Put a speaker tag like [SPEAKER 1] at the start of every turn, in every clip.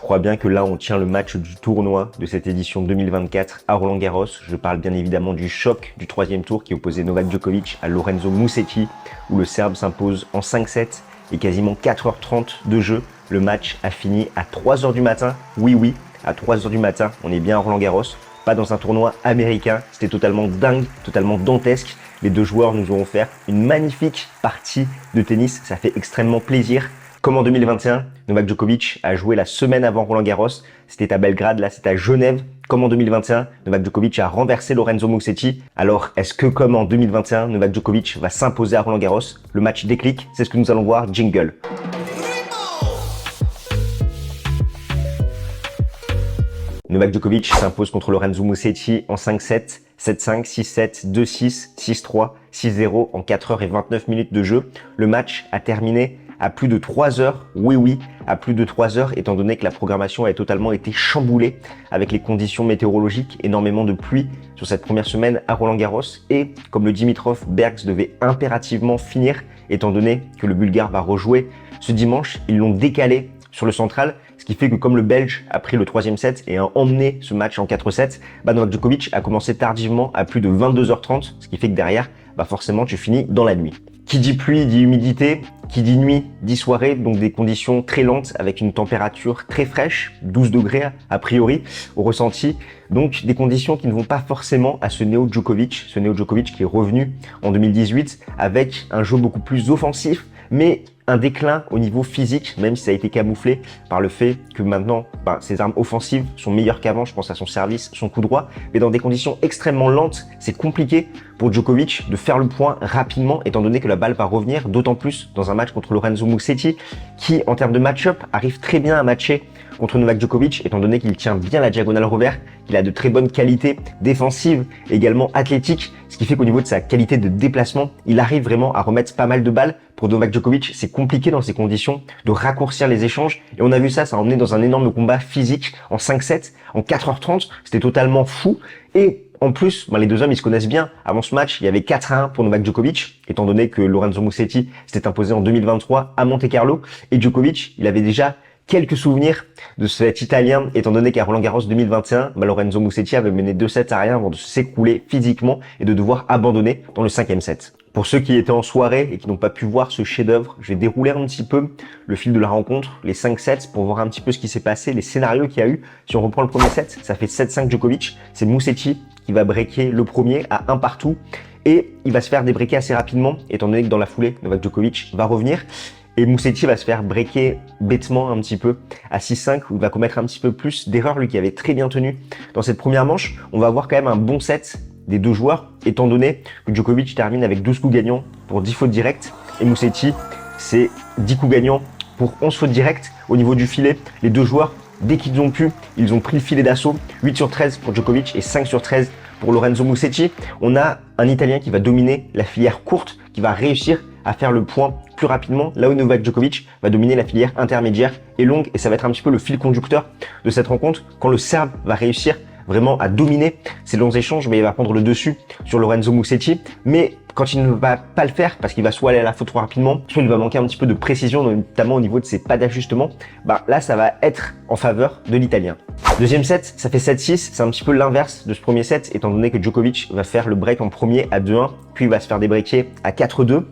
[SPEAKER 1] crois bien que là, on tient le match du tournoi de cette édition 2024 à Roland-Garros. Je parle bien évidemment du choc du troisième tour qui opposait Novak Djokovic à Lorenzo Musetti, où le Serbe s'impose en 5-7 et quasiment 4h30 de jeu. Le match a fini à 3h du matin. Oui, à 3h du matin, on est bien à Roland-Garros, pas dans un tournoi américain. C'était totalement dingue, totalement dantesque. Les deux joueurs nous ont offert une magnifique partie de tennis. Ça fait extrêmement plaisir. Comme en 2021, Novak Djokovic a joué la semaine avant Roland-Garros. C'était à Belgrade, là c'est à Genève. Comme en 2021, Novak Djokovic a renversé Lorenzo Musetti. Alors, est-ce que comme en 2021, Novak Djokovic va s'imposer à Roland-Garros? Le match déclic, c'est ce que nous allons voir. Jingle. Novak Djokovic s'impose contre Lorenzo Musetti en 5-7, 7-5, 6-7, 2-6, 6-3, 6-0 en 4h29 de jeu. Le match a terminé à plus de 3 heures, oui, à plus de 3 heures, étant donné que la programmation a totalement été chamboulée avec les conditions météorologiques, énormément de pluie sur cette première semaine à Roland-Garros. Et comme le Dimitrov, Bergs devait impérativement finir, étant donné que le Bulgare va rejouer ce dimanche, ils l'ont décalé sur le central, ce qui fait que comme le Belge a pris le troisième set et a emmené ce match en 4-7, Novak Djokovic a commencé tardivement à plus de 22h30, ce qui fait que derrière, forcément tu finis dans la nuit. Qui dit pluie dit humidité, qui dit nuit dit soirée, donc des conditions très lentes avec une température très fraîche, 12 degrés a priori au ressenti, donc des conditions qui ne vont pas forcément à ce Neo Djokovic qui est revenu en 2018 avec un jeu beaucoup plus offensif, mais un déclin au niveau physique, même si ça a été camouflé par le fait que maintenant, ses armes offensives sont meilleures qu'avant. Je pense à son service, son coup droit. Mais dans des conditions extrêmement lentes, c'est compliqué pour Djokovic de faire le point rapidement, étant donné que la balle va revenir, d'autant plus dans un match contre Lorenzo Musetti, qui, en termes de match-up, arrive très bien à matcher contre Novak Djokovic, étant donné qu'il tient bien la diagonale revers, qu'il a de très bonnes qualités défensives, également athlétiques, ce qui fait qu'au niveau de sa qualité de déplacement, il arrive vraiment à remettre pas mal de balles. Pour Novak Djokovic, c'est compliqué dans ces conditions de raccourcir les échanges. Et on a vu ça a emmené dans un énorme combat physique en 5-7, en 4h30. C'était totalement fou. Et en plus, les deux hommes, ils se connaissent bien. Avant ce match, il y avait 4-1 pour Novak Djokovic, étant donné que Lorenzo Musetti s'était imposé en 2023 à Monte-Carlo. Et Djokovic, il avait déjà quelques souvenirs de cet Italien, étant donné qu'à Roland-Garros 2021, Lorenzo Musetti avait mené 2-7-1 avant de s'écrouler physiquement et de devoir abandonner dans le 5e set. Pour ceux qui étaient en soirée et qui n'ont pas pu voir ce chef-d'œuvre, je vais dérouler un petit peu le fil de la rencontre, les 5 sets, pour voir un petit peu ce qui s'est passé, les scénarios qu'il y a eu. Si on reprend le premier set, ça fait 7-5 Djokovic, c'est Musetti qui va breaker le premier à 1 partout et il va se faire débreaker assez rapidement, étant donné que dans la foulée, Novak Djokovic va revenir. Et Musetti va se faire breaker bêtement un petit peu à 6-5 où il va commettre un petit peu plus d'erreurs, lui qui avait très bien tenu dans cette première manche. On va avoir quand même un bon set des deux joueurs, étant donné que Djokovic termine avec 12 coups gagnants pour 10 fautes directes et Musetti, c'est 10 coups gagnants pour 11 fautes directes. Au niveau du filet, les deux joueurs, dès qu'ils ont pu, ils ont pris le filet d'assaut. 8 sur 13 pour Djokovic et 5 sur 13 pour Lorenzo Musetti. On a un Italien qui va dominer la filière courte, qui va réussir à faire le point plus rapidement, là où Novak Djokovic va dominer la filière intermédiaire et longue, et ça va être un petit peu le fil conducteur de cette rencontre quand le Serbe va réussir vraiment à dominer ces longs échanges, mais il va prendre le dessus sur Lorenzo Musetti. Mais quand il ne va pas le faire, parce qu'il va soit aller à la faute trop rapidement, soit il va manquer un petit peu de précision, notamment au niveau de ses pas d'ajustement, là ça va être en faveur de l'Italien. Deuxième set, ça fait 7-6, c'est un petit peu l'inverse de ce premier set, étant donné que Djokovic va faire le break en premier à 2-1, puis il va se faire débreaker à 4-2.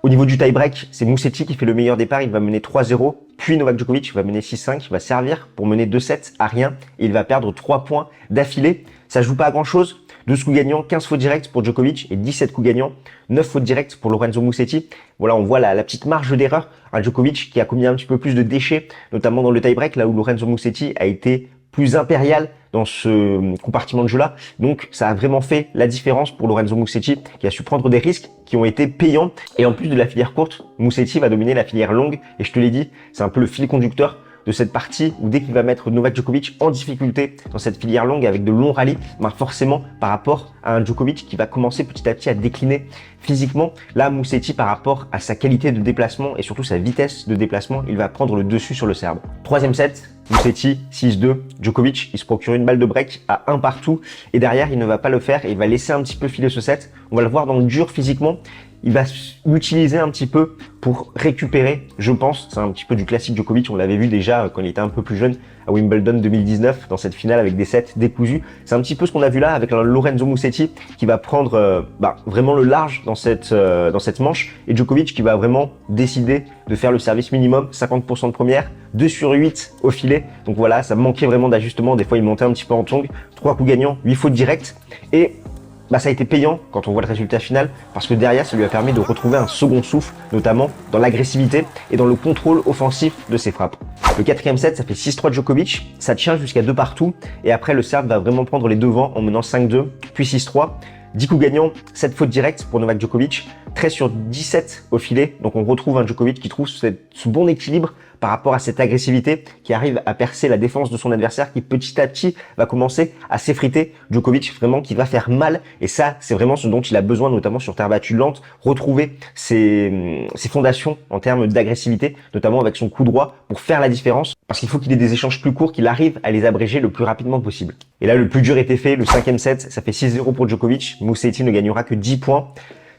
[SPEAKER 1] Au niveau du tie-break, c'est Musetti qui fait le meilleur départ, il va mener 3-0, puis Novak Djokovic va mener 6-5, il va servir pour mener 2-7 à rien, et il va perdre 3 points d'affilée. Ça joue pas à grand chose, 12 coups gagnants, 15 fautes directes pour Djokovic et 17 coups gagnants, 9 fautes directes pour Lorenzo Musetti. Voilà, on voit la petite marge d'erreur, un Djokovic qui a commis un petit peu plus de déchets, notamment dans le tie-break, là où Lorenzo Musetti a été plus impérial dans ce compartiment de jeu-là. Donc, ça a vraiment fait la différence pour Lorenzo Musetti, qui a su prendre des risques qui ont été payants. Et en plus de la filière courte, Musetti va dominer la filière longue. Et je te l'ai dit, c'est un peu le fil conducteur de cette partie où dès qu'il va mettre Novak Djokovic en difficulté dans cette filière longue avec de longs rallyes, forcément par rapport à un Djokovic qui va commencer petit à petit à décliner physiquement, là Musetti par rapport à sa qualité de déplacement et surtout sa vitesse de déplacement, il va prendre le dessus sur le Serbe. Troisième set, Musetti 6-2, Djokovic il se procure une balle de break à 1 partout et derrière il ne va pas le faire et il va laisser un petit peu filer ce set. On va le voir dans le dur physiquement. il va l'utiliser un petit peu pour récupérer, je pense, c'est un petit peu du classique Djokovic, on l'avait vu déjà quand il était un peu plus jeune à Wimbledon 2019 dans cette finale avec des sets décousus. C'est un petit peu ce qu'on a vu là avec Lorenzo Musetti qui va prendre vraiment le large dans cette manche et Djokovic qui va vraiment décider de faire le service minimum, 50% de première, 2 sur 8 au filet. Donc voilà, ça manquait vraiment d'ajustement. Des fois, il montait un petit peu en tongue. 3 coups gagnants, 8 fautes directes. Et ça a été payant quand on voit le résultat final parce que derrière, ça lui a permis de retrouver un second souffle, notamment dans l'agressivité et dans le contrôle offensif de ses frappes. Le quatrième set, ça fait 6-3 Djokovic, ça tient jusqu'à 2 partout et après le Serbe va vraiment prendre les devants en menant 5-2, puis 6-3. 10 coups gagnants, 7 fautes directes pour Novak Djokovic, 13 sur 17 au filet. Donc on retrouve un Djokovic qui trouve ce bon équilibre par rapport à cette agressivité, qui arrive à percer la défense de son adversaire, qui petit à petit va commencer à s'effriter. Djokovic vraiment qui va faire mal et ça c'est vraiment ce dont il a besoin, notamment sur terre battue lente, retrouver ses fondations en termes d'agressivité, notamment avec son coup droit pour faire la différence, parce qu'il faut qu'il ait des échanges plus courts, qu'il arrive à les abréger le plus rapidement possible. Et là le plus dur était fait, le cinquième set, ça fait 6-0 pour Djokovic, Musetti ne gagnera que 10 points.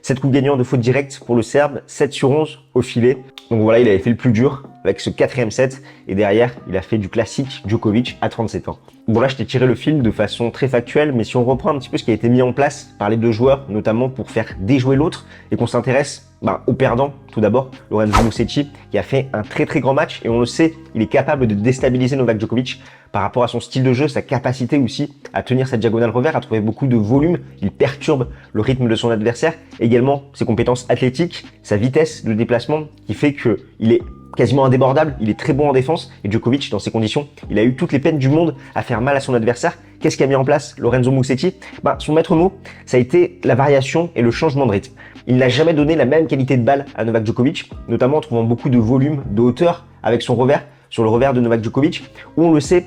[SPEAKER 1] 7 coups gagnants de faute directe pour le Serbe, 7 sur 11 au filet. Donc voilà, il avait fait le plus dur avec ce quatrième set. Et derrière, il a fait du classique Djokovic à 37 ans. Bon là, je t'ai tiré le film de façon très factuelle, mais si on reprend un petit peu ce qui a été mis en place par les deux joueurs, notamment pour faire déjouer l'autre, et qu'on s'intéresse au perdant, tout d'abord, Lorenzo Musetti, qui a fait un très très grand match, et on le sait, il est capable de déstabiliser Novak Djokovic par rapport à son style de jeu, sa capacité aussi à tenir cette diagonale revers, à trouver beaucoup de volume, il perturbe le rythme de son adversaire, également ses compétences athlétiques, sa vitesse de déplacement, qui fait qu'il est quasiment indébordable, il est très bon en défense et Djokovic dans ces conditions, il a eu toutes les peines du monde à faire mal à son adversaire. Qu'est-ce qu'a mis en place Lorenzo Musetti? Son maître mot, ça a été la variation et le changement de rythme. Il n'a jamais donné la même qualité de balle à Novak Djokovic, notamment en trouvant beaucoup de volume, de hauteur avec son revers, sur le revers de Novak Djokovic, où on le sait,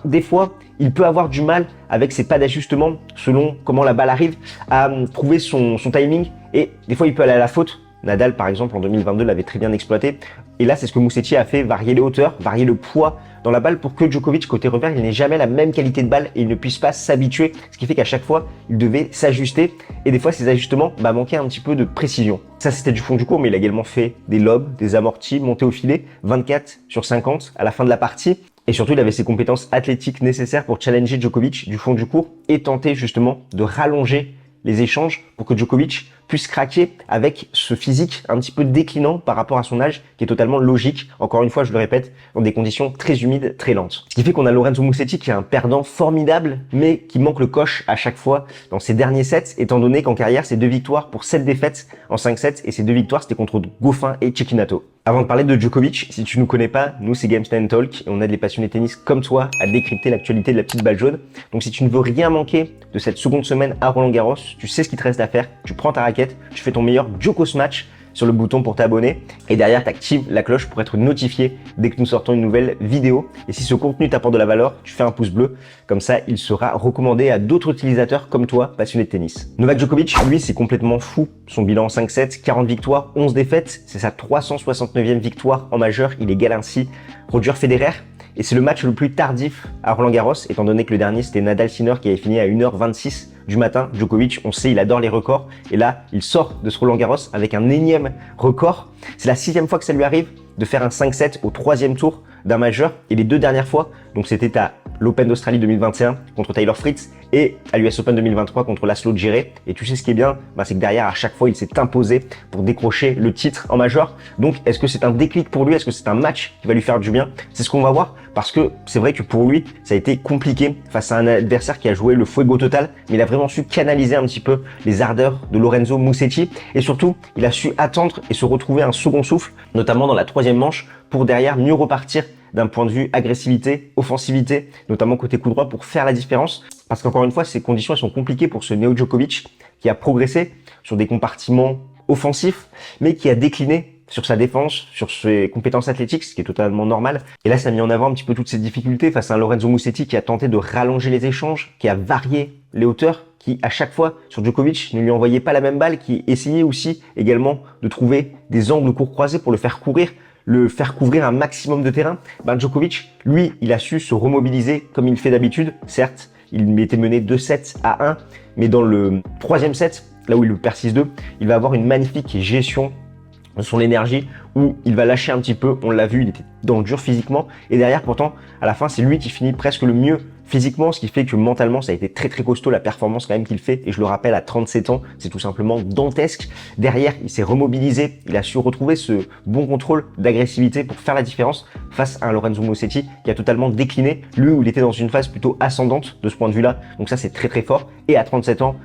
[SPEAKER 1] des fois, il peut avoir du mal avec ses pas d'ajustement selon comment la balle arrive à trouver son timing et des fois il peut aller à la faute. Nadal, par exemple, en 2022, l'avait très bien exploité. Et là, c'est ce que Musetti a fait, varier les hauteurs, varier le poids dans la balle pour que Djokovic, côté revers, il n'ait jamais la même qualité de balle et il ne puisse pas s'habituer. Ce qui fait qu'à chaque fois, il devait s'ajuster. Et des fois, ces ajustements manquaient un petit peu de précision. Ça, c'était du fond du court, mais il a également fait des lobes, des amortis, montés au filet, 24 sur 50 à la fin de la partie. Et surtout, il avait ses compétences athlétiques nécessaires pour challenger Djokovic du fond du court et tenter justement de rallonger les échanges pour que Djokovic puisse craquer avec ce physique un petit peu déclinant par rapport à son âge qui est totalement logique, encore une fois je le répète, dans des conditions très humides, très lentes. Ce qui fait qu'on a Lorenzo Musetti qui est un perdant formidable mais qui manque le coche à chaque fois dans ses derniers sets, étant donné qu'en carrière c'est 2 victoires pour 7 défaites en 5 sets et ces 2 victoires c'était contre Goffin et Cecchinato. Avant de parler de Djokovic, si tu nous connais pas, nous c'est Games Talk et on aide les passionnés tennis comme toi à décrypter l'actualité de la petite balle jaune. Donc si tu ne veux rien manquer de cette seconde semaine à Roland-Garros, tu sais ce qu'il te reste à faire, tu prends ta raquette, tu fais ton meilleur Djokos match sur le bouton pour t'abonner et derrière tu actives la cloche pour être notifié dès que nous sortons une nouvelle vidéo. Et si ce contenu t'apporte de la valeur, tu fais un pouce bleu, comme ça il sera recommandé à d'autres utilisateurs comme toi passionnés de tennis. Novak Djokovic, lui, c'est complètement fou. Son bilan en 5-7, 40 victoires, 11 défaites, c'est sa 369e victoire en majeur, il égale ainsi Roger Federer. Et c'est le match le plus tardif à Roland-Garros, étant donné que le dernier c'était Nadal-Sinner qui avait fini à 1h26 du matin. Djokovic, on sait, il adore les records. Et là, il sort de ce Roland-Garros avec un énième record. C'est la 6e fois que ça lui arrive de faire un 5-7 au 3e tour d'un majeur. Et les 2 dernières fois, donc c'était à l'Open d'Australie 2021 contre Tyler Fritz et à l'US Open 2023 contre Laszlo Djere. Et tu sais ce qui est bien, c'est que derrière, à chaque fois, il s'est imposé pour décrocher le titre en major. Donc, est-ce que c'est un déclic pour lui? Est-ce que c'est un match qui va lui faire du bien? C'est ce qu'on va voir parce que c'est vrai que pour lui, ça a été compliqué face à un adversaire qui a joué le fuego total, mais il a vraiment su canaliser un petit peu les ardeurs de Lorenzo Musetti et surtout, il a su attendre et se retrouver un second souffle, notamment dans la 3e manche pour derrière mieux repartir d'un point de vue agressivité, offensivité, notamment côté coup droit pour faire la différence. Parce qu'encore une fois, ces conditions elles sont compliquées pour ce Neo Djokovic qui a progressé sur des compartiments offensifs, mais qui a décliné sur sa défense, sur ses compétences athlétiques, ce qui est totalement normal. Et là, ça a mis en avant un petit peu toutes ces difficultés face à un Lorenzo Musetti qui a tenté de rallonger les échanges, qui a varié les hauteurs, qui à chaque fois sur Djokovic ne lui envoyait pas la même balle, qui essayait aussi également de trouver des angles court croisés pour le faire courir, le faire couvrir un maximum de terrain. Djokovic, lui, il a su se remobiliser comme il fait d'habitude. Certes, il était mené 2-7 à 1, mais dans le 3e set, là où il perd 6-2, il va avoir une magnifique gestion de son énergie, où il va lâcher un petit peu, on l'a vu, il était dans le dur physiquement, et derrière pourtant, à la fin, c'est lui qui finit presque le mieux physiquement, ce qui fait que mentalement, ça a été très très costaud la performance quand même qu'il fait, et je le rappelle, à 37 ans, c'est tout simplement dantesque. Derrière, il s'est remobilisé, il a su retrouver ce bon contrôle d'agressivité pour faire la différence face à un Lorenzo Musetti qui a totalement décliné, lui où il était dans une phase plutôt ascendante de ce point de vue-là, donc ça c'est très très fort, et à 37 ans,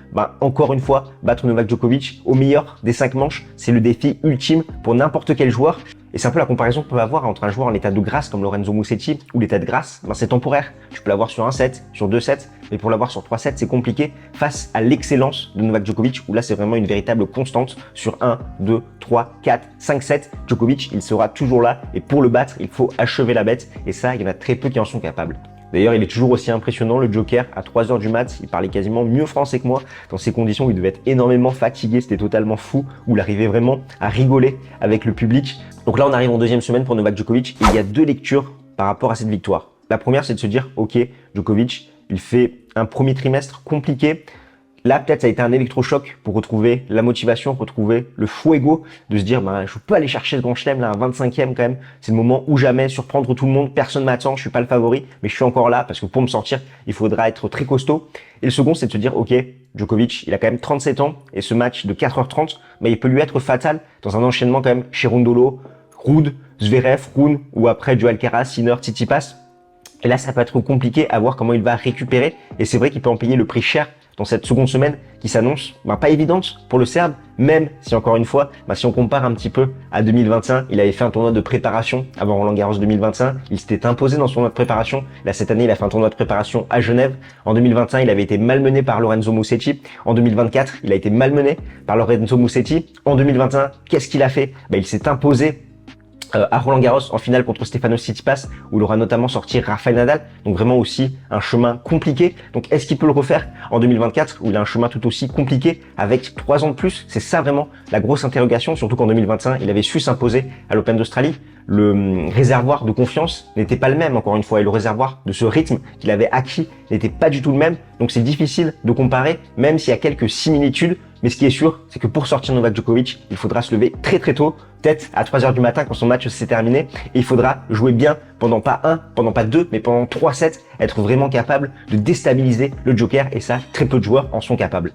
[SPEAKER 1] encore une fois, battre Novak Djokovic au meilleur des 5 manches, c'est le défi ultime pour n'importe quel joueur. Et c'est un peu la comparaison qu'on peut avoir entre un joueur en état de grâce comme Lorenzo Musetti, où l'état de grâce, c'est temporaire. Tu peux l'avoir sur un set, sur 2 sets, mais pour l'avoir sur 3 sets, c'est compliqué face à l'excellence de Novak Djokovic, où là, c'est vraiment une véritable constante sur 1, 2, 3, 4, 5 sets. Djokovic, il sera toujours là, et pour le battre, il faut achever la bête, et ça, il y en a très peu qui en sont capables. D'ailleurs, il est toujours aussi impressionnant, le Joker, à 3h du mat, il parlait quasiment mieux français que moi, dans ces conditions où il devait être énormément fatigué, c'était totalement fou, où il arrivait vraiment à rigoler avec le public. Donc là, on arrive en deuxième semaine pour Novak Djokovic, et il y a 2 lectures par rapport à cette victoire. La première, c'est de se dire, ok, Djokovic, il fait un premier trimestre compliqué. Là, peut-être ça a été un électrochoc pour retrouver la motivation, retrouver le fuego, de se dire, je peux aller chercher ce grand chelem, là, un 25e quand même. C'est le moment où jamais, surprendre tout le monde, personne m'attend, je suis pas le favori, mais je suis encore là parce que pour me sortir, il faudra être très costaud. Et le second, c'est de se dire, ok, Djokovic, il a quand même 37 ans et ce match de 4h30, il peut lui être fatal dans un enchaînement quand même chez Rondolo, Ruud, Zverev, Rune ou après du Alcaraz, Sinner, Tsitsipas. Et là, ça peut être compliqué à voir comment il va récupérer. Et c'est vrai qu'il peut en payer le prix cher dans cette seconde semaine qui s'annonce pas évidente pour le Serbe, même si encore une fois, si on compare un petit peu à 2021, il avait fait un tournoi de préparation avant Roland Garros 2021, il s'était imposé dans son tournoi de préparation. Là, cette année, il a fait un tournoi de préparation à Genève. En 2021, il avait été malmené par Lorenzo Musetti. En 2024, il a été malmené par Lorenzo Musetti. En 2021, qu'est-ce qu'il a fait? Il s'est imposé à Roland Garros en finale contre Stefanos Tsitsipas, où il aura notamment sorti Rafael Nadal, donc vraiment aussi un chemin compliqué. Donc est-ce qu'il peut le refaire en 2024, où il a un chemin tout aussi compliqué avec 3 ans de plus? C'est ça vraiment la grosse interrogation, surtout qu'en 2021, il avait su s'imposer à l'Open d'Australie. Le réservoir de confiance n'était pas le même, encore une fois, et le réservoir de ce rythme qu'il avait acquis n'était pas du tout le même. Donc c'est difficile de comparer, même s'il y a quelques similitudes. Mais ce qui est sûr, c'est que pour sortir Novak Djokovic, il faudra se lever très très tôt, peut-être à 3h du matin quand son match s'est terminé, et il faudra jouer bien pendant pas 1, pendant pas 2, mais pendant 3 sets, être vraiment capable de déstabiliser le Joker, et ça, très peu de joueurs en sont capables.